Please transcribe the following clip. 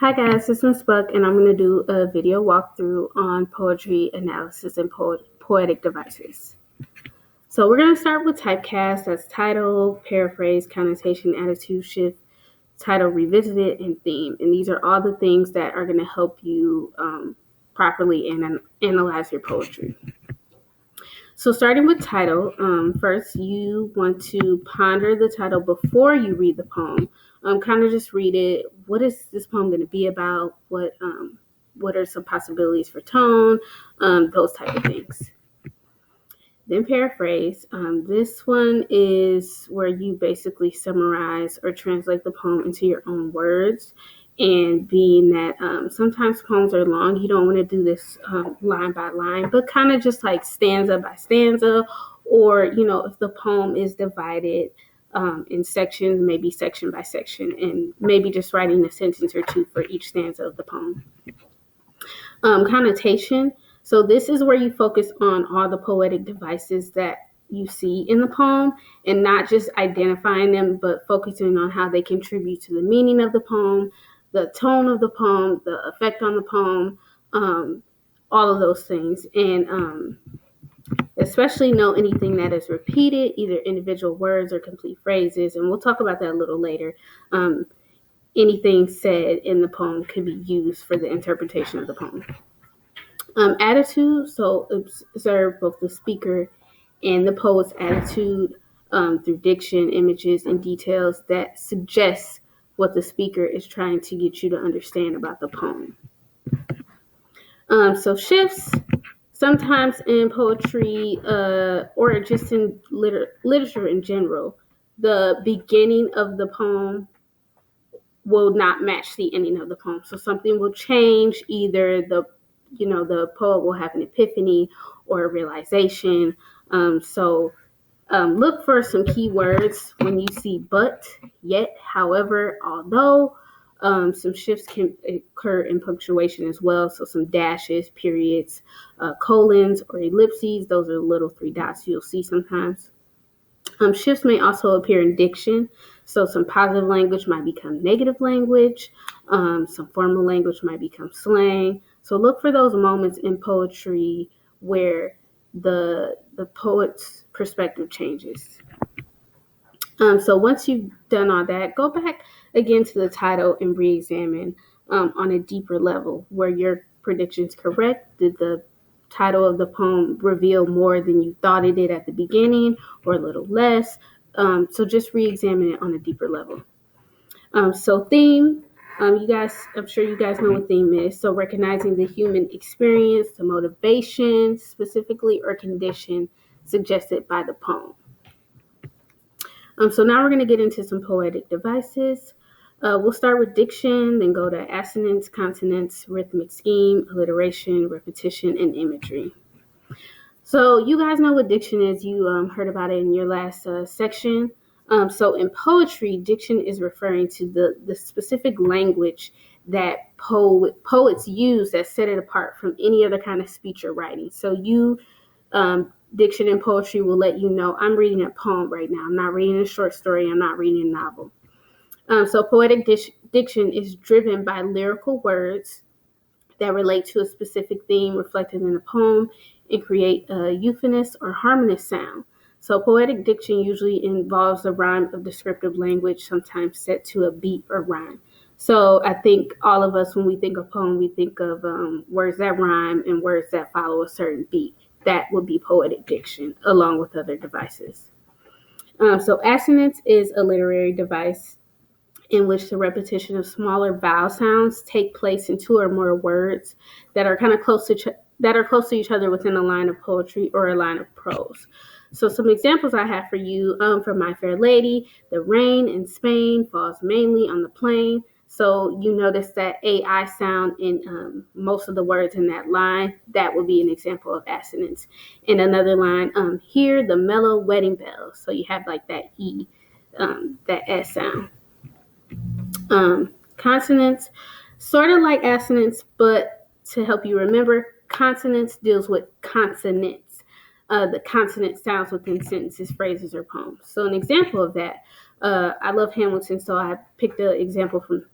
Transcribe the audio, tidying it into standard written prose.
Hi guys, this is Miss Buck, and I'm going to do a video walkthrough on poetry analysis and poetic devices. So we're going to start with typecast. That's title, paraphrase, connotation, attitude shift, title revisited, and theme. And these are all the things that are going to help you properly analyze your poetry. So starting with title, first you want to ponder the title before you read the poem. Kind of just read it. What is this poem going to be about? What are some possibilities for tone? Those type of things. Then paraphrase. This one is where you basically summarize or translate the poem into your own words. And being that sometimes poems are long, you don't want to do this line by line, but kind of just like stanza by stanza, or, if the poem is divided in sections, maybe section by section, and maybe just writing a sentence or two for each stanza of the poem. Connotation. So this is where you focus on all the poetic devices that you see in the poem and not just identifying them, but focusing on how they contribute to the meaning of the poem, the tone of the poem, the effect on the poem, all of those things. And especially know anything that is repeated, either individual words or complete phrases. And we'll talk about that a little later. Anything said in the poem could be used for the interpretation of the poem. Attitude, so observe both the speaker and the poet's attitude through diction, images, and details that suggest what the speaker is trying to get you to understand about the poem. So shifts, sometimes in poetry or just in literature in general, the beginning of the poem will not match the ending of the poem. So something will change, either the poet will have an epiphany or a realization. Look for some keywords when you see but, yet, however, although. Some shifts can occur in punctuation as well. So some dashes, periods, colons, or ellipses. Those are the little 3 dots you'll see sometimes. Shifts may also appear in diction. So some positive language might become negative language. Some formal language might become slang. So look for those moments in poetry where the poet's perspective changes. So once you've done all that, go back again to the title and re-examine on a deeper level. Were your predictions correct? Did the title of the poem reveal more than you thought it did at the beginning, or a little less? So just re-examine it on a deeper level. So theme, I'm sure you guys know what theme is. So recognizing the human experience, the motivation specifically, or condition suggested by the poem. So now we're going to get into some poetic devices. We'll start with diction, then go to assonance, consonants, rhythmic scheme, alliteration, repetition, and imagery. So you guys know what diction is. You heard about it in your last section. So in poetry, diction is referring to the specific language that poets use that set it apart from any other kind of speech or writing. So diction in poetry will let you know, I'm reading a poem right now. I'm not reading a short story. I'm not reading a novel. So poetic diction is driven by lyrical words that relate to a specific theme reflected in a poem and create a euphonous or harmonious sound. So poetic diction usually involves a rhyme of descriptive language, sometimes set to a beat or rhyme. So I think all of us, when we think of poem, we think of words that rhyme and words that follow a certain beat. That would be poetic diction, along with other devices. So assonance is a literary device in which the repetition of smaller vowel sounds take place in 2 or more words that are kind of close to each other within a line of poetry or a line of prose. So some examples I have for you from My Fair Lady: the rain in Spain falls mainly on the plain. So you notice that AI sound in most of the words in that line. That would be an example of assonance. In another line, hear the mellow wedding bells. So you have like that E, that S sound. Consonants, sort of like assonance, but to help you remember, consonants deals with consonants. The consonant sounds within sentences, phrases, or poems. So an example of that, I love Hamilton, so I picked an example from